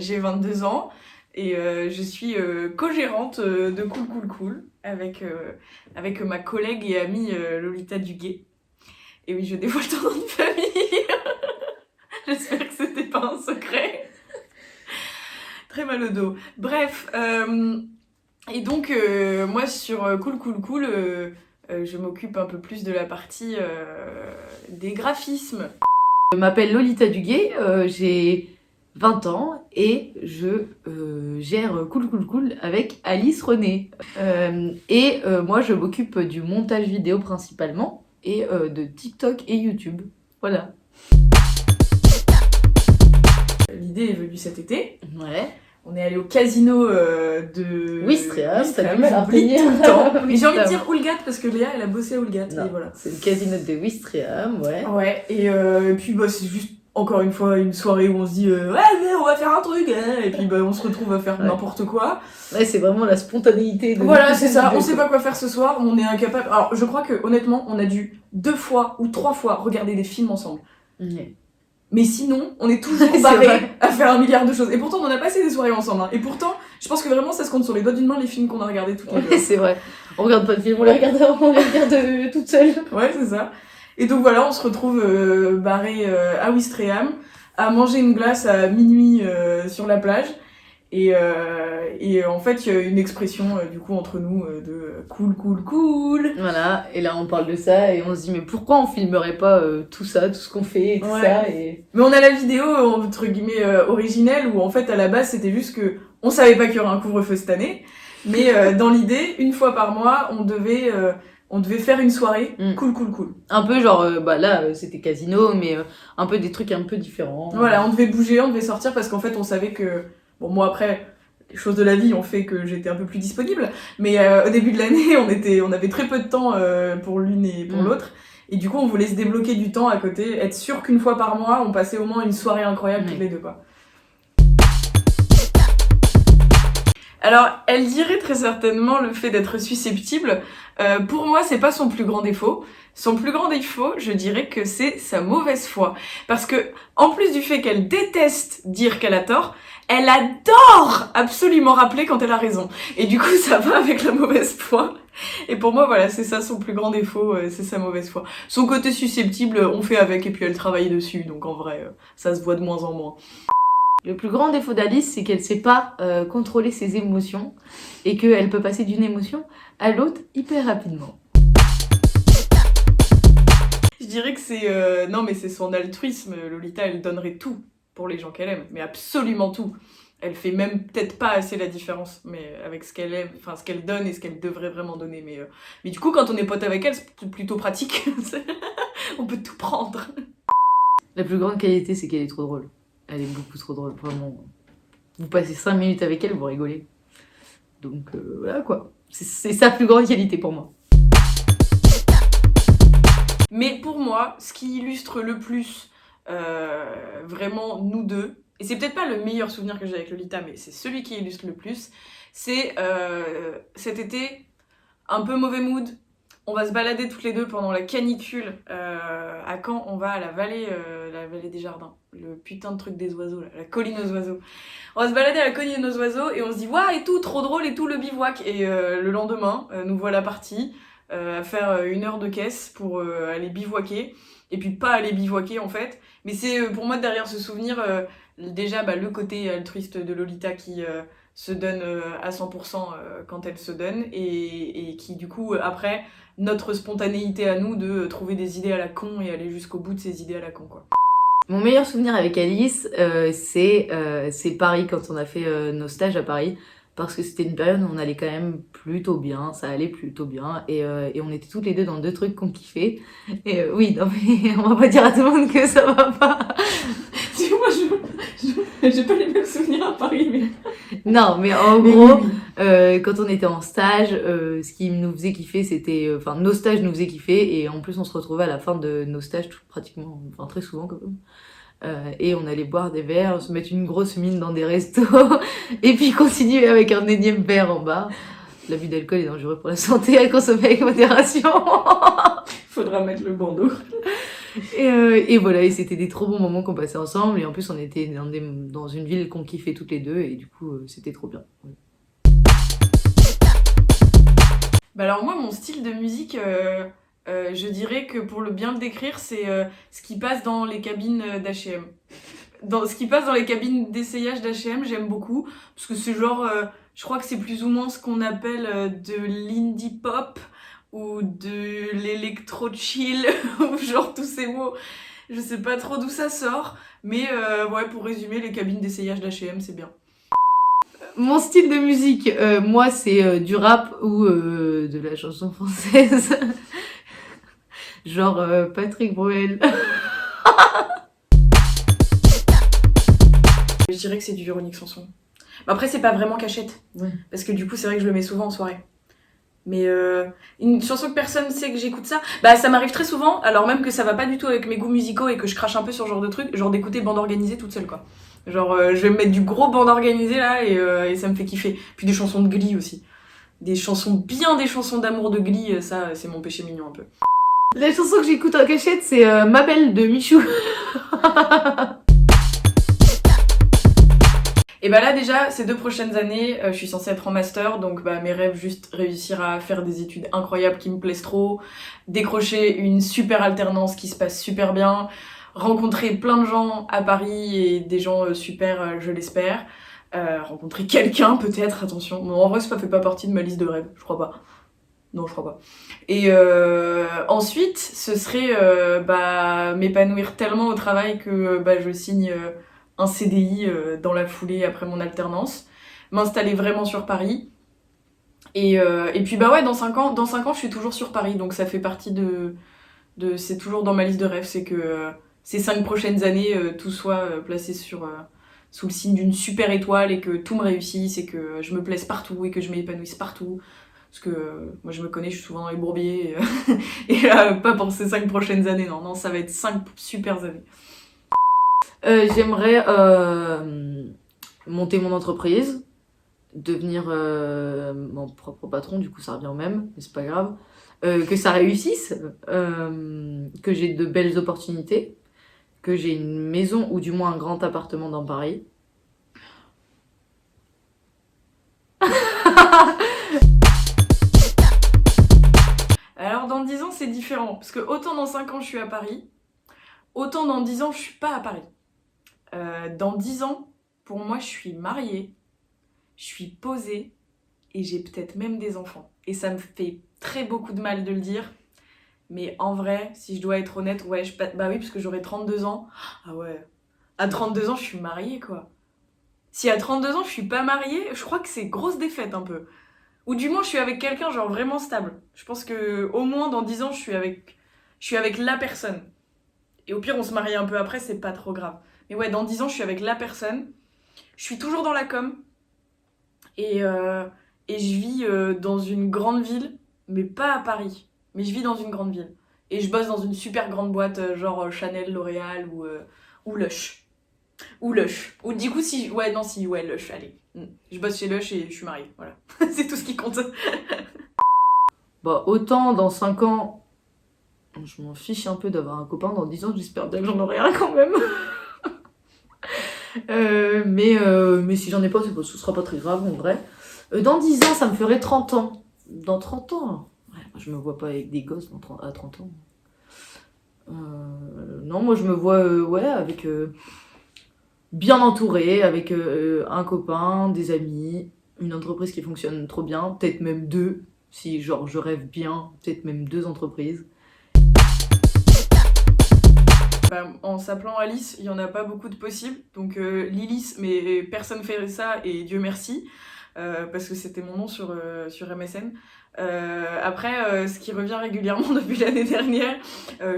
j'ai 22 ans et je suis co-gérante de Cool Cool Cool avec ma collègue et amie Lolita Duguay. Et oui, je dévoile ton nom de famille. J'espère que c'était pas un secret. Très mal au dos. Bref, et donc moi sur Cool Cool Cool, je m'occupe un peu plus de la partie des graphismes. Je m'appelle Lolita Duguay, j'ai 20 ans et je gère Cool Cool Cool avec Alice René. Moi je m'occupe du montage vidéo principalement et de TikTok et YouTube. Voilà. L'idée est venue cet été. Ouais. On est allé au casino de Ouistreham, Ouistreham, t'as mal j'oublie renseigné. tout le temps. Mais j'ai envie de dire Oulgat parce que Léa elle a bossé à Oulgat. Non, et voilà. c'est le casino de Ouistreham, ouais. Ouais, et puis bah, c'est juste encore une fois une soirée où on se dit ouais mais on va faire un truc hein, et puis bah, on se retrouve à faire n'importe quoi. Ouais, c'est vraiment la spontanéité de... Voilà, c'est ça, on sait pas quoi faire ce soir, on est incapable. Alors je crois que honnêtement on a dû 2 fois ou 3 fois regarder des films ensemble. Ouais. Mais sinon, on est toujours C'est barrés vrai. à faire un milliard de choses. Et pourtant, on a passé des soirées ensemble. Hein. Et pourtant, je pense que vraiment, ça se compte sur les doigts d'une main les films qu'on a regardés toutes les deux. Ouais, c'est vrai. On regarde pas de films, on les regarde toutes seules. Ouais, c'est ça. Et donc voilà, on se retrouve barrés à Ouistreham, à manger une glace à minuit sur la plage. Et en fait, il y a une expression du coup entre nous de cool, cool, cool. Voilà, et là on parle de ça et on se dit mais pourquoi on filmerait pas tout ça, tout ce qu'on fait et tout ça et... Mais on a la vidéo entre guillemets originelle où en fait à la base c'était juste que on savait pas qu'il y aurait un couvre-feu cette année, mais dans l'idée, une fois par mois, on devait faire une soirée cool, cool, cool. Un peu genre, là c'était casino, mais un peu des trucs un peu différents. Voilà, on devait bouger, on devait sortir parce qu'en fait on savait que... Bon, moi après, les choses de la vie ont fait que j'étais un peu plus disponible, mais au début de l'année, on avait très peu de temps pour l'une et pour l'autre, et du coup on voulait se débloquer du temps à côté, être sûr qu'une fois par mois, on passait au moins une soirée incroyable toutes les deux, quoi. Alors, elle dirait très certainement le fait d'être susceptible. Pour moi, c'est pas son plus grand défaut. Son plus grand défaut, je dirais que c'est sa mauvaise foi. Parce que, en plus du fait qu'elle déteste dire qu'elle a tort, elle adore absolument rappeler quand elle a raison. Et du coup, ça va avec la mauvaise foi. Et pour moi, voilà, c'est ça son plus grand défaut, c'est sa mauvaise foi. Son côté susceptible, on fait avec et puis elle travaille dessus. Donc en vrai, ça se voit de moins en moins. Le plus grand défaut d'Alice, c'est qu'elle sait pas contrôler ses émotions et qu'elle peut passer d'une émotion à l'autre hyper rapidement. Je dirais que c'est... non, mais c'est son altruisme. Lolita, elle donnerait tout pour les gens qu'elle aime, mais absolument tout. Elle fait même peut-être pas assez la différence, mais avec ce qu'elle aime, enfin ce qu'elle donne et ce qu'elle devrait vraiment donner. Mais du coup, quand on est pote avec elle, c'est plutôt pratique. On peut tout prendre. La plus grande qualité, c'est qu'elle est trop drôle. Elle est beaucoup trop drôle, vraiment. Vous passez 5 minutes avec elle, vous rigolez. Donc voilà quoi. C'est sa plus grande qualité pour moi. Mais pour moi, ce qui illustre le plus vraiment nous deux, et c'est peut-être pas le meilleur souvenir que j'ai avec Lolita, mais c'est celui qui illustre le plus, c'est cet été, un peu mauvais mood. On va se balader toutes les deux pendant la canicule à Caen. On va à la vallée des jardins, le putain de truc des oiseaux, là, la colline aux oiseaux. On va se balader à la colline aux oiseaux et on se dit waouh et tout, trop drôle et tout le bivouac. Et le lendemain, nous voilà partis à faire 1 heure de caisse pour aller bivouaquer. Et puis pas aller bivouaquer en fait. Mais c'est pour moi derrière ce souvenir déjà le côté altruiste de Lolita qui se donne à 100% quand elle se donne et qui du coup après notre spontanéité à nous de trouver des idées à la con et aller jusqu'au bout de ces idées à la con quoi. Mon meilleur souvenir avec Alice, c'est Paris, quand on a fait nos stages à Paris, parce que c'était une période où on allait quand même plutôt bien, ça allait plutôt bien, et on était toutes les deux dans 2 trucs qu'on kiffait. Et oui, non mais on va pas dire à tout le monde que ça va pas. Moi j'ai pas les mêmes souvenirs à Paris mais... Non, mais en gros, quand on était en stage, ce qui nous faisait kiffer, c'était... Enfin, nos stages nous faisaient kiffer, et en plus, on se retrouvait à la fin de nos stages, pratiquement, enfin très souvent quand même. Et on allait boire des verres, se mettre une grosse mine dans des restos, et puis continuer avec un énième verre en bas. L'abus d'alcool est dangereux pour la santé, à consommer avec modération. Faudra mettre le bandeau. Et voilà, et c'était des trop bons moments qu'on passait ensemble. Et en plus, on était dans une ville qu'on kiffait toutes les deux. Et du coup, c'était trop bien. Ouais. Bah alors moi, mon style de musique, je dirais que pour le bien le décrire, c'est ce qui passe dans les cabines d'H&M. Ce qui passe dans les cabines d'essayage d'H&M, j'aime beaucoup, parce que c'est genre, je crois que c'est plus ou moins ce qu'on appelle de l'indie pop, ou de l'électro chill, ou genre tous ces mots. Je sais pas trop d'où ça sort, mais ouais, pour résumer, les cabines d'essayage d'H&M, c'est bien. Mon style de musique, moi, c'est du rap ou de la chanson française. Genre Patrick Bruel. Je dirais que c'est du Véronique Sanson. Mais après, c'est pas vraiment cachette, Ouais. parce que du coup, c'est vrai que je le mets souvent en soirée. Mais une chanson que personne sait que j'écoute ça, bah ça m'arrive très souvent, alors même que ça va pas du tout avec mes goûts musicaux et que je crache un peu sur ce genre de truc, genre d'écouter bande organisée toute seule quoi. Genre je vais me mettre du gros bande organisée là et ça me fait kiffer. Puis des chansons de Glee aussi. Des chansons d'amour de Glee, ça c'est mon péché mignon un peu. La chanson que j'écoute en cachette, c'est Ma Belle de Michou. Et bah là déjà, ces 2 prochaines années, je suis censée être en master, donc bah mes rêves, juste réussir à faire des études incroyables qui me plaisent trop, décrocher une super alternance qui se passe super bien, rencontrer plein de gens à Paris et des gens super, je l'espère, rencontrer quelqu'un peut-être, attention, non en vrai ça fait pas partie de ma liste de rêves, je crois pas. Non, je crois pas. Et ensuite, ce serait bah, m'épanouir tellement au travail que bah, je signe un CDI dans la foulée après mon alternance, m'installer vraiment sur Paris. Et puis bah ouais, dans 5 ans, je suis toujours sur Paris, donc ça fait partie c'est toujours dans ma liste de rêves, c'est que ces 5 prochaines années, tout soit placé sous le signe d'une super étoile et que tout me réussisse et que je me plaise partout et que je m'épanouisse partout. Parce que moi je me connais, je suis souvent dans les bourbiers et pas pour ces 5 prochaines années, non, ça va être 5 super années. J'aimerais monter mon entreprise, devenir mon propre patron, du coup ça revient au même, mais c'est pas grave. Que ça réussisse, que j'ai de belles opportunités, que j'ai une maison ou du moins un grand appartement dans Paris. Alors dans 10 ans c'est différent, parce que autant dans 5 ans je suis à Paris, autant dans 10 ans je suis pas à Paris. Dans 10 ans, pour moi je suis mariée, je suis posée et j'ai peut-être même des enfants. Et ça me fait très beaucoup de mal de le dire, mais en vrai, si je dois être honnête, ouais, bah oui, parce que j'aurai 32 ans. Ah ouais, à 32 ans je suis mariée quoi. Si à 32 ans je suis pas mariée, je crois que c'est grosse défaite un peu. Ou du moins je suis avec quelqu'un genre vraiment stable. Je pense que au moins dans 10 ans je suis avec la personne. Et au pire on se marie un peu après, c'est pas trop grave. Mais ouais, dans 10 ans je suis avec la personne. Je suis toujours dans la com. Et je vis dans une grande ville, mais pas à Paris. Mais je vis dans une grande ville. Et je bosse dans une super grande boîte, genre Chanel, L'Oréal ou Lush. Ou Lush. Ou du coup, si. Ouais, non, si, ouais, Lush, allez. Je bosse chez Lush et je suis mariée, voilà. C'est tout ce qui compte. Bah, autant dans 5 ans, je m'en fiche un peu d'avoir un copain, dans 10 ans, j'espère bien que j'en aurai un quand même. Mais si j'en ai pas, ce sera pas très grave en vrai. Dans 10 ans, ça me ferait 30 ans. Dans 30 ans, ouais, moi, je me vois pas avec des gosses à 30 ans. Non, moi je me vois ouais, avec bien entourée, avec un copain, des amis, une entreprise qui fonctionne trop bien, peut-être même 2, si genre je rêve bien, peut-être même 2 entreprises. Bah, en s'appelant Alice, il y en a pas beaucoup de possibles. Donc Lilis, mais personne fait ça et Dieu merci. Parce que c'était mon nom sur MSN. Après, ce qui revient régulièrement depuis l'année dernière,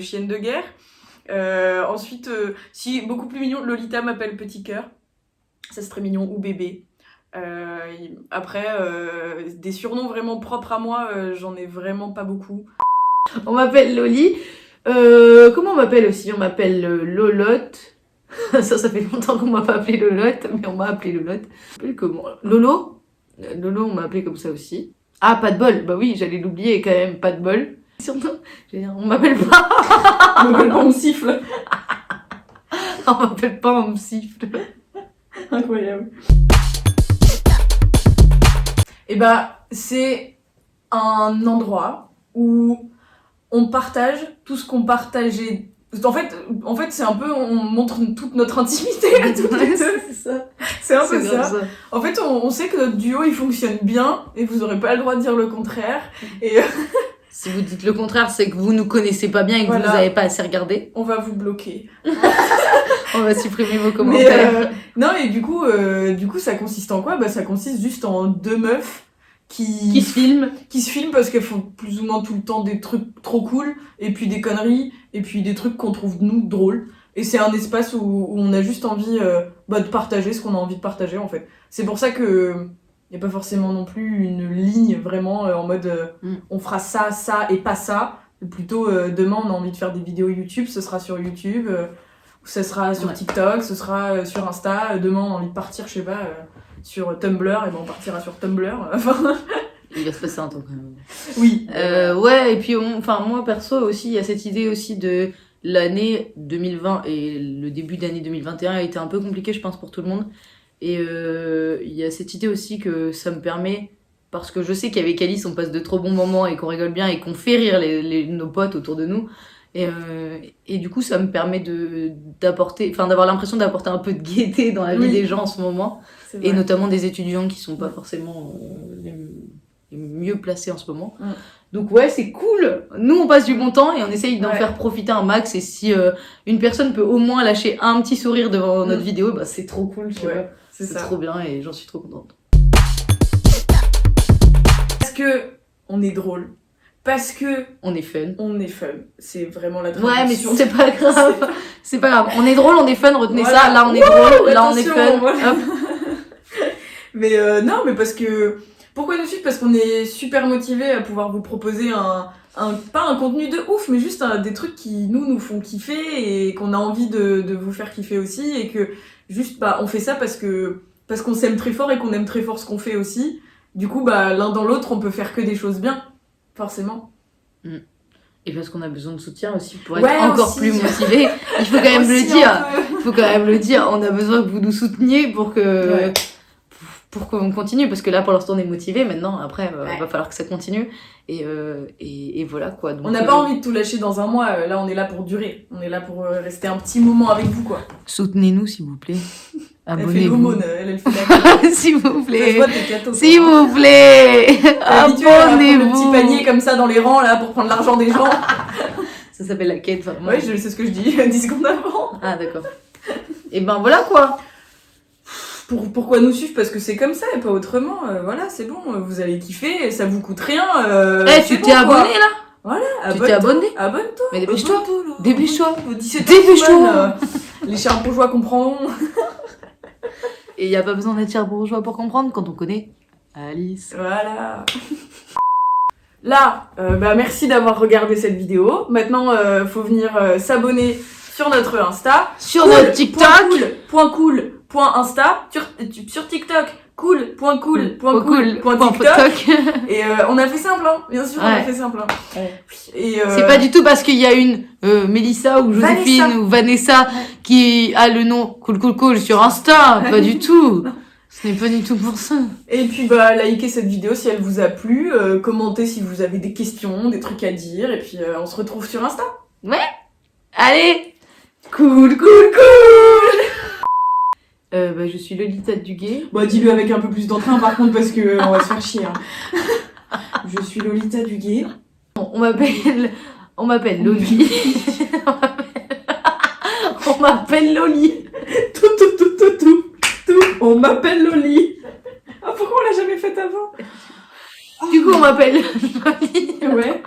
chienne de guerre. Ensuite, si beaucoup plus mignon, Lolita m'appelle Petit Cœur. Ça c'est très mignon, ou bébé. Après, des surnoms vraiment propres à moi, j'en ai vraiment pas beaucoup. On m'appelle Loli. Comment on m'appelle aussi? On m'appelle Lolotte. Ça fait longtemps qu'on m'a pas appelé Lolotte, mais on m'a appelé Lolotte. On m'appelle comment? Lolo? Lolo, on m'a appelé comme ça aussi. Ah, pas de bol. Bah oui, j'allais l'oublier quand même, pas de bol. Surtout, je veux dire, on m'appelle pas. On m'appelle pas, on me siffle. On m'appelle pas, on me siffle. Incroyable. Et bah, c'est un endroit où on partage tout ce qu'on partageait. En fait, c'est un peu, on montre toute notre intimité à toutes les deux. C'est ça. C'est un peu C'est ça. grave ça. En fait, on sait que notre duo, il fonctionne bien, et vous aurez pas le droit de dire le contraire. Et Si vous dites le contraire, c'est que vous nous connaissez pas bien et que Voilà. vous avez pas assez regardé. on va vous bloquer. On va supprimer vos Mais, commentaires. non, et du coup, ça consiste en quoi? Bah, ça consiste juste en deux meufs Qui se filment. qui se filment parce qu'elles font plus ou moins tout le temps des trucs trop cool, et puis des conneries, et puis des trucs qu'on trouve nous drôles. Et c'est un espace où on a juste envie de partager ce qu'on a envie de partager en fait. C'est pour ça que y a pas forcément non plus une ligne vraiment en mode on fera ça, ça et pas ça. Plutôt demain on a envie de faire des vidéos YouTube, ce sera sur YouTube, ce sera sur Ouais. TikTok, ce sera sur Insta. Demain on a envie de partir, je sais pas, sur Tumblr, et ben on partira sur Tumblr. Enfin, Il va se passer un temps quand même. oui. Ouais, et puis moi perso aussi, il y a cette idée aussi de l'année 2020 et le début d'année 2021 a été un peu compliqué, je pense, pour tout le monde. Et il y a cette idée aussi que ça me permet, parce que je sais qu'avec Alice, on passe de trop bons moments et qu'on rigole bien et qu'on fait rire nos potes autour de nous. Et du coup, ça me permet d'avoir l'impression d'apporter un peu de gaieté dans la vie Oui. des gens en ce moment. C'est vrai. Et notamment des étudiants qui sont pas forcément les mieux placés en ce moment. Mm. Donc ouais, c'est cool. Nous, on passe du bon temps et on essaye d'en Ouais. faire profiter un max. Et si une personne peut au moins lâcher un petit sourire devant notre vidéo, bah c'est trop cool, tu Ouais, vois. c'est C'est ça. trop bien et j'en suis trop contente. Parce que on est drôle. Parce que On est fun. on est fun. C'est vraiment la Ouais, mais traduction. c'est pas grave. C'est pas grave. On est drôle, on est fun, retenez Voilà. ça. Là, on est drôle, là, on est Attention, fun. voilà. Hop. Mais non, mais parce que... Pourquoi nous suivre? Parce qu'on est super motivés à pouvoir vous proposer pas un contenu de ouf, mais juste des trucs qui nous font kiffer et qu'on a envie de vous faire kiffer aussi, et que juste on fait ça parce qu'on s'aime très fort et qu'on aime très fort ce qu'on fait aussi. Du coup, l'un dans l'autre, on peut faire que des choses bien, forcément. Et parce qu'on a besoin de soutien aussi pour Ouais, être encore aussi. plus motivé. Il faut quand même le Aussi, dire. un peu. Il faut quand même le dire. On a besoin que vous nous souteniez pour Ouais. qu'on continue, parce que là pour l'instant on est motivé. Maintenant après Ouais. il va falloir que ça continue et voilà quoi. Donc, On n'a pas envie de tout lâcher dans un mois. Là, on est là pour durer. On est là pour rester un petit moment avec vous, quoi. soutenez-nous s'il vous plaît. Elle fait Abonnez-vous l'aumône, elle fait la... s'il vous Ça se plaît. voit, t'es cato, toi. S'il vous plaît. T'es habitué à prendre le petit Abonnez-vous. panier comme ça dans les rangs, là, pour prendre l'argent des gens. Ça s'appelle la quête vraiment. Ouais, c'est ce que je dis 10 secondes avant. Ah d'accord. Et ben voilà quoi. Pourquoi nous suivre? Parce que c'est comme ça et pas autrement. Voilà, c'est bon, vous allez kiffer, ça vous coûte rien. Tu t'es abonné là? Tu t'es abonné? Abonne-toi. Mais dépêche-toi. Abonne-toi, là. Dépêche-toi. 17 Dépêche-toi. ans, les chers bourgeois comprendront. Et y a pas besoin d'être cher bourgeois pour comprendre quand on connaît Alice. Voilà. Là, merci d'avoir regardé cette vidéo. Maintenant, faut venir s'abonner sur notre Insta. Sur notre TikTok. .cool.insta. Sur TikTok, cool.cool.cool.tiktok. TikTok. Et on a fait simple, hein. Bien sûr, on a Ouais. fait simple. Hein. Ouais. Et, C'est pas du tout parce qu'il y a une Mélissa ou Joséphine Vanessa. ou Vanessa qui a le nom cool sur Insta. Pas du tout. Ce n'est pas du tout pour ça. Et puis likez cette vidéo si elle vous a plu, commentez si vous avez des questions, des trucs à dire, et puis on se retrouve sur Insta. Allez. Cool. Je suis Lolita Duguay. Bon, dis-le avec un peu plus d'entrain par contre parce que on va se faire chier. Hein. Je suis Lolita Duguay. On m'appelle Loli. On m'appelle Loli. Tout. On m'appelle Loli. Ah, pourquoi on l'a jamais fait avant? Du coup, on m'appelle Loli. Ouais.